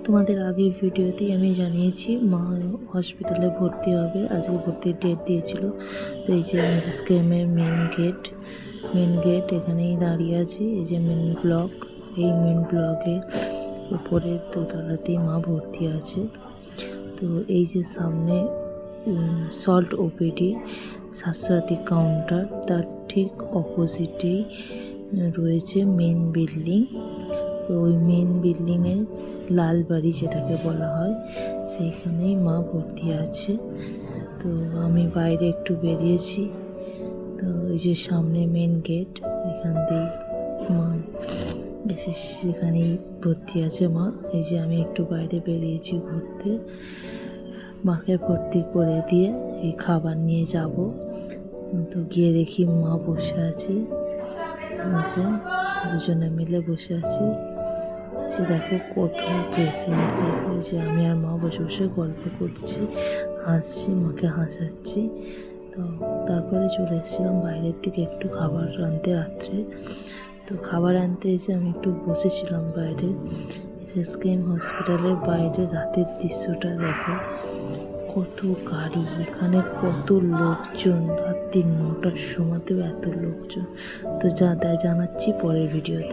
তোমাদের আগের ভিডিওতেই আমি জানিয়েছি মা হসপিটালে ভর্তি হবে, আজকে ভর্তির ডেট দিয়েছিল। তো এই যে মিসেস কেমের মেন গেট এখানেই দাঁড়িয়ে আছি। এই যে মেন ব্লক, এই মেন ব্লকে উপরে দোতলাতেই মা ভর্তি আছে। তো এই যে সামনে সল্ট ওপিডি স্বাস্থ্যসাথী কাউন্টার, তার ঠিক অপোজিটেই রয়েছে মেন বিল্ডিং। তো ওই মেন বিল্ডিংয়ে লালবাড়ি যেটাকে বলা হয়, সেইখানেই মা ভর্তি আছে। তো আমি বাইরে একটু বেরিয়েছি। তো এই যে সামনে মেন গেট, এখান দিয়ে মা এসে সেখানেই ভর্তি আছে মা। এই যে আমি একটু বাইরে বেরিয়েছি ঘুরতে, মাকে ভর্তি করে দিয়ে এই খাবার নিয়ে যাব। তো গিয়ে দেখি মা বসে আছে, দুজনে মিলে বসে আছি। সে দেখো কত পেশেন্ট, দেখো যে আমি আর মা বসে বসে গল্প করছি, হাসছি, মাকে হাসাচ্ছি। তো তারপরে চলে এসেছিলাম বাইরের দিকে একটু খাবার আনতে রাত্রে। তো খাবার আনতে এসে আমি একটু বসেছিলাম বাইরে। এসএসকেএম হসপিটালের বাইরে রাতের দৃশ্যটা দেখো, কত গাড়ি, এখানে কত লোকজন, রাত্রি 9টার সময়তেও এত লোকজন। তো জানাচ্ছি পরের ভিডিওতে।